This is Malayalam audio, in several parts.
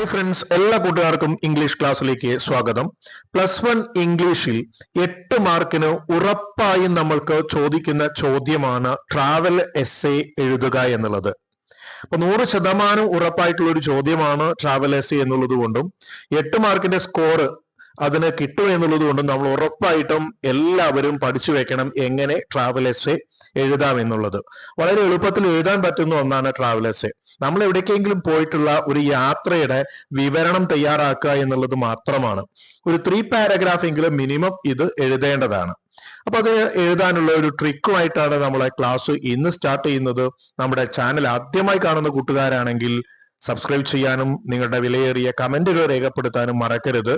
ഹായ് ഫ്രണ്ട്സ്, എല്ലാ കൂട്ടുകാർക്കും ഇംഗ്ലീഷ് ക്ലാസ്സിലേക്ക് സ്വാഗതം. +1 ഇംഗ്ലീഷിൽ 8 മാർക്കിന് ഉറപ്പായും നമ്മൾക്ക് ചോദിക്കുന്ന ചോദ്യമാണ് ട്രാവൽ എസ്സേ എഴുതുക എന്നുള്ളത്. അപ്പൊ 100% ഉറപ്പായിട്ടുള്ള ഒരു ചോദ്യമാണ് ട്രാവൽ എസ്സേ എന്നുള്ളത് കൊണ്ടും 8 മാർക്കിന്റെ സ്കോർ അതിന് കിട്ടും എന്നുള്ളത് കൊണ്ടും നമ്മൾ ഉറപ്പായിട്ടും എല്ലാവരും പഠിച്ചു വെക്കണം എങ്ങനെ ട്രാവൽ എസ്സേ എഴുതാം എന്നുള്ളത്. വളരെ എളുപ്പത്തിൽ എഴുതാൻ പറ്റുന്ന ഒന്നാണ് ട്രാവൽ എസ്സേ. നമ്മൾ എവിടേക്കെങ്കിലും പോയിട്ടുള്ള ഒരു യാത്രയുടെ വിവരണം തയ്യാറാക്കുക എന്നുള്ളത് മാത്രമാണ്. ഒരു 3 പാരഗ്രാഫ് എങ്കിലും മിനിമം ഇത് എഴുതേണ്ടതാണ്. അപ്പൊ അത് എഴുതാനുള്ള ഒരു ട്രിക്കുമായിട്ടാണ് നമ്മളെ ക്ലാസ് ഇന്ന് സ്റ്റാർട്ട് ചെയ്യുന്നത്. നമ്മുടെ ചാനൽ ആദ്യമായി കാണുന്ന കൂട്ടുകാരാണെങ്കിൽ സബ്സ്ക്രൈബ് ചെയ്യാനും നിങ്ങളുടെ വിലയേറിയ കമന്റുകൾ രേഖപ്പെടുത്താനും മറക്കരുത്.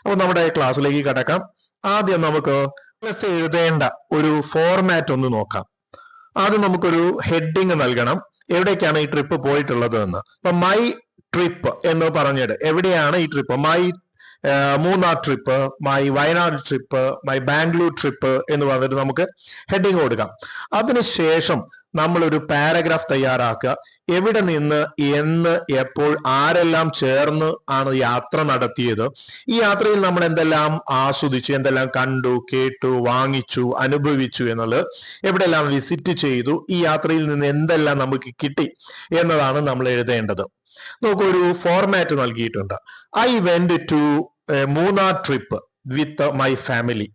അപ്പൊ നമ്മുടെ ക്ലാസ്സിലേക്ക് കടക്കാം. ആദ്യം നമുക്ക് എഴുതേണ്ട ഒരു ഫോർമാറ്റ് ഒന്ന് നോക്കാം. ആദ്യം നമുക്കൊരു ഹെഡിങ് നൽകണം. എവിടേക്കാണ് ഈ ട്രിപ്പ് പോയിട്ടുള്ളത് എന്ന്. അപ്പൊ മൈ ട്രിപ്പ് എന്ന് പറഞ്ഞിട്ട് എവിടെയാണ് ഈ trip? My Munnar trip, my Wayanad trip, my Bangalore trip എന്ന് പറഞ്ഞിട്ട് നമുക്ക് ഹെഡിങ് കൊടുക്കാം. അതിനുശേഷം നമ്മളൊരു പാരഗ്രാഫ് തയ്യാറാക്കുക. എവിടെ നിന്ന്, എന്ന്, എപ്പോൾ, ആരെല്ലാം ചേർന്ന് ആണ് യാത്ര നടത്തിയത്, ഈ യാത്രയിൽ നമ്മൾ എന്തെല്ലാം ആസ്വദിച്ചു, എന്തെല്ലാം കണ്ടു, കേട്ടു, വാങ്ങിച്ചു, അനുഭവിച്ചു എന്നുള്ളത്, എവിടെല്ലാം വിസിറ്റ് ചെയ്തു, ഈ യാത്രയിൽ നിന്ന് എന്തെല്ലാം നമുക്ക് കിട്ടി എന്നതാണ് നമ്മൾ എഴുതേണ്ടത്. നമുക്കൊരു ഫോർമാറ്റ് നൽകിയിട്ടുണ്ട്. I went to Munnar trip with my family.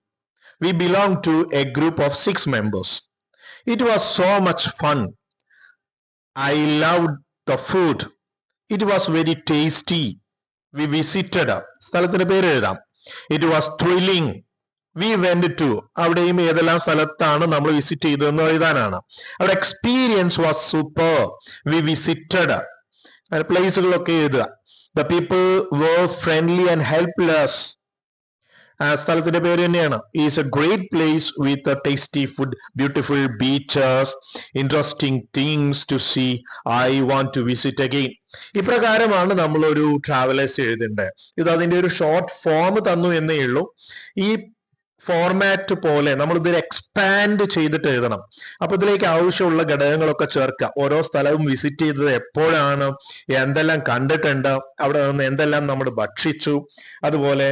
We belong to a group of 6 members. It was so much fun. I loved the food. It was very tasty. We visited. സ്ഥലത്തിന്റെ പേര് എഴുതാം. It was thrilling. We went to. അവിടെയും ഏതെല്ലാം സ്ഥലത്താണ് നമ്മൾ വിസിറ്റ് ചെയ്തതെന്ന് എഴുതാനാണ്. Our experience was super. We visited. പ്ലേസുകളൊക്കെ എഴുതുക. The people were friendly and helpless. സ്ഥലത്തിന്റെ പേര് തന്നെയാണ്. Is a great place with tasty food, beautiful beaches, interesting things to see. I want to visit again. ഇപ്രകാരമാണ് നമ്മൾ ഒരു ട്രാവലേഴ്സ് എഴുതേണ്ടത്. ഇത് അതിന്റെ ഒരു ഷോർട്ട് ഫോം തന്നു എന്നേ ഉള്ളൂ. ഈ ഫോർമാറ്റ് പോലെ നമ്മൾ ഇതിൽ എക്സ്പാൻഡ് ചെയ്തിട്ട് എഴുതണം. അപ്പൊ ഇതിലേക്ക് ആവശ്യമുള്ള ഘടകങ്ങളൊക്കെ ചേർക്കുക. ഓരോ സ്ഥലവും വിസിറ്റ് ചെയ്തത് എപ്പോഴാണ്, എന്തെല്ലാം കണ്ടിട്ടുണ്ട്, അവിടെ നിന്ന് എന്തെല്ലാം നമ്മൾ ഭക്ഷിച്ചു, അതുപോലെ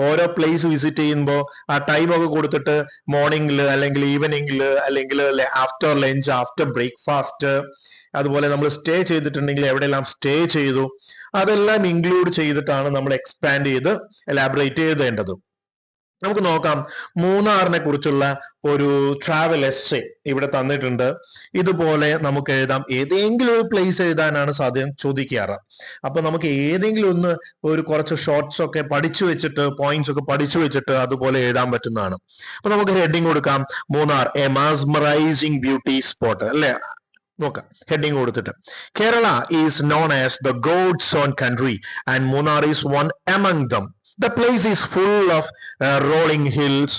ഓരോ പ്ലേസ് വിസിറ്റ് ചെയ്യുമ്പോൾ ആ ടൈമൊക്കെ കൊടുത്തിട്ട് മോർണിംഗിൽ അല്ലെങ്കിൽ ഈവനിങ്ങിൽ അല്ലെങ്കിൽ ആഫ്റ്റർ ലഞ്ച്, ആഫ്റ്റർ ബ്രേക്ക്ഫാസ്റ്റ്, അതുപോലെ നമ്മൾ സ്റ്റേ ചെയ്തിട്ടുണ്ടെങ്കിൽ എവിടെയെല്ലാം സ്റ്റേ ചെയ്തു, അതെല്ലാം ഇൻക്ലൂഡ് ചെയ്തിട്ടാണ് നമ്മൾ എക്സ്പാൻഡ് ചെയ്ത് എലാബറേറ്റ് ചെയ്തേണ്ടത്. നമുക്ക് നോക്കാം. മൂന്നാറിനെ കുറിച്ചുള്ള ഒരു ട്രാവൽ എസ്സേ ഇവിടെ തന്നിട്ടുണ്ട്. ഇതുപോലെ നമുക്ക് എഴുതാം. ഏതെങ്കിലും ഒരു പ്ലേസ് എഴുതാനാണ് സാധ്യം ചോദിക്കാറ്. അപ്പൊ നമുക്ക് ഏതെങ്കിലും ഒന്ന് ഒരു കുറച്ച് ഷോർട്സ് ഒക്കെ പഠിച്ചു വെച്ചിട്ട്, പോയിന്റ്സ് ഒക്കെ പഠിച്ചു വെച്ചിട്ട് അതുപോലെ എഴുതാൻ പറ്റുന്നതാണ്. അപ്പൊ നമുക്ക് ഹെഡിങ് കൊടുക്കാം. Munnar a mesmerising beauty spot, അല്ലെ? നോക്കാം ഹെഡിങ് കൊടുത്തിട്ട്. Kerala is known as the God's own country and Munnar is one among them. The place is full of rolling hills,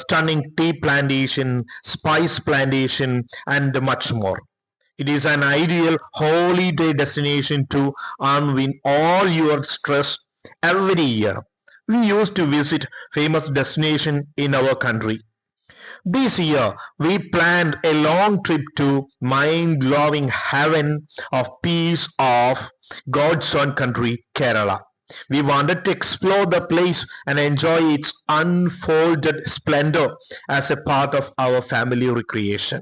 stunning tea plantation, spice plantation, and much more. It is an ideal holiday destination to unwind all your stress every year. We used to visit famous destination in our country. This year, we planned a long trip to mind-blowing heaven of peace of God's own country, Kerala. We wanted to explore the place and enjoy its unfolded splendor as a part of our family recreation.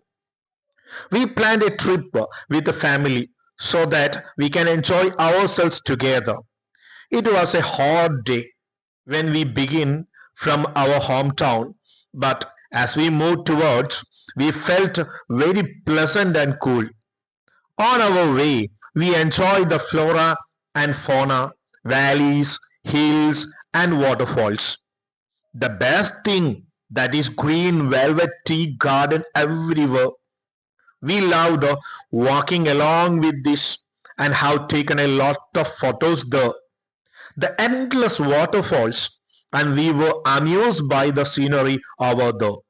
We planned a trip with the family so that we can enjoy ourselves together. It was a hot day when we began from our hometown, but as we moved towards, we felt very pleasant and cool. On our way, we enjoyed the flora and fauna, valleys, hills, and waterfalls. The best thing that is green velvet tea garden everywhere. We loved walking along with this and have taken a lot of photos there. The endless waterfalls, and we were amused by the scenery over there.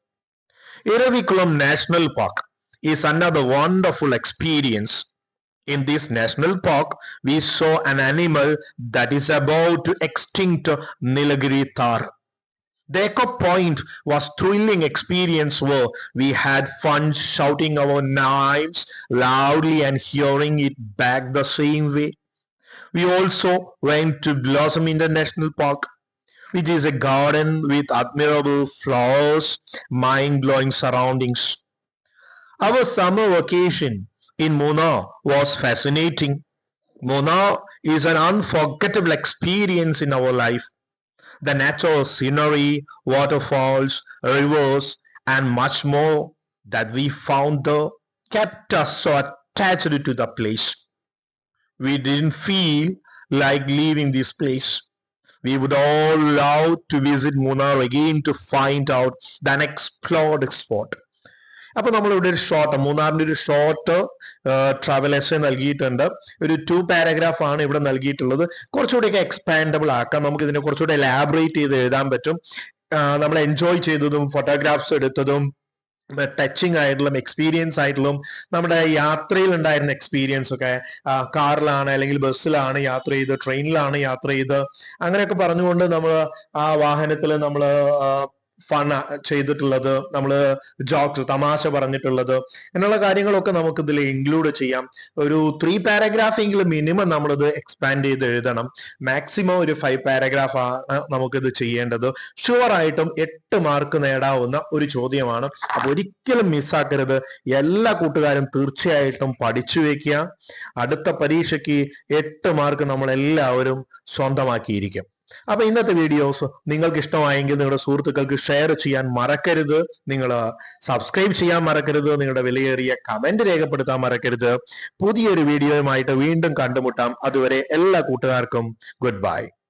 Iravikulam National Park is another wonderful experience. In this national park, we saw an animal that is about to extinct, Nilagiri Thar. The Echo Point was thrilling experience where we had fun shouting our names loudly and hearing it back the same way. We also went to Blossom International Park, which is a garden with admirable flowers, mind-blowing surroundings. Our summer vacation in Munnar was fascinating. Munnar is an unforgettable experience in our life. The natural scenery, waterfalls, rivers, and much more that we found there kept us so attached to the place. We didn't feel like leaving this place. We would all love to visit Munnar again to find out the unexplored spot. അപ്പൊ നമ്മളിവിടെ ഒരു ഷോർട്ട് മൂന്നാറിന്റെ ഒരു ഷോർട്ട് ട്രാവൽ എസ്സേ നൽകിയിട്ടുണ്ട്. ഒരു 2 പാരഗ്രാഫ് ആണ് ഇവിടെ നൽകിയിട്ടുള്ളത്. കുറച്ചുകൂടിയൊക്കെ എക്സ്പാൻഡബിൾ ആക്കാം, നമുക്ക് ഇതിനെ കുറച്ചുകൂടി എലാബറേറ്റ് ചെയ്ത് എഴുതാൻ പറ്റും. നമ്മൾ എൻജോയ് ചെയ്തതും ഫോട്ടോഗ്രാഫ്സ് എടുത്തതും ടച്ചിങ് ആയിട്ടുള്ള എക്സ്പീരിയൻസ് ആയിട്ടുള്ള നമ്മുടെ യാത്രയിൽ ഉണ്ടായിരുന്ന എക്സ്പീരിയൻസ് ഒക്കെ, കാറിലാണ് അല്ലെങ്കിൽ ബസ്സിലാണ് യാത്ര ചെയ്ത്, ട്രെയിനിലാണ് യാത്ര ചെയ്ത്, അങ്ങനെയൊക്കെ പറഞ്ഞുകൊണ്ട് നമ്മൾ ആ വാഹനത്തിൽ നമ്മൾ ഫൺ ചെയ്തിട്ടുള്ളത്, നമ്മൾ ജോക്സ് തമാശ പറഞ്ഞിട്ടുള്ളത്, എന്നുള്ള കാര്യങ്ങളൊക്കെ നമുക്ക് ഇതിൽ ഇൻക്ലൂഡ് ചെയ്യാം. ഒരു 3 പാരഗ്രാഫ് എങ്കിലും മിനിമം നമ്മളിത് എക്സ്പാൻഡ് ചെയ്ത് എഴുതണം. മാക്സിമം ഒരു 5 പാരഗ്രാഫ് ആണ് നമുക്കിത് ചെയ്യേണ്ടത്. ഷുവർ ആയിട്ടും 8 മാർക്ക് നേടാവുന്ന ഒരു ചോദ്യമാണ്. അപ്പൊ ഒരിക്കലും മിസ്സാക്കരുത്. എല്ലാ കൂട്ടുകാരും തീർച്ചയായിട്ടും പഠിച്ചു വെക്കുക. അടുത്ത പരീക്ഷയ്ക്ക് 8 മാർക്ക് നമ്മൾ എല്ലാവരും സ്വന്തമാക്കിയിരിക്കും. അപ്പൊ ഇന്നത്തെ വീഡിയോസ് നിങ്ങൾക്ക് ഇഷ്ടമായെങ്കിൽ നിങ്ങളുടെ സുഹൃത്തുക്കൾക്ക് ഷെയർ ചെയ്യാൻ മറക്കരുത്. നിങ്ങൾ സബ്സ്ക്രൈബ് ചെയ്യാൻ മറക്കരുത്. നിങ്ങളുടെ വിലയേറിയ കമന്റ് രേഖപ്പെടുത്താൻ മറക്കരുത്. പുതിയൊരു വീഡിയോയുമായിട്ട് വീണ്ടും കണ്ടുമുട്ടാം. അതുവരെ എല്ലാ കൂട്ടുകാർക്കും ഗുഡ് ബൈ.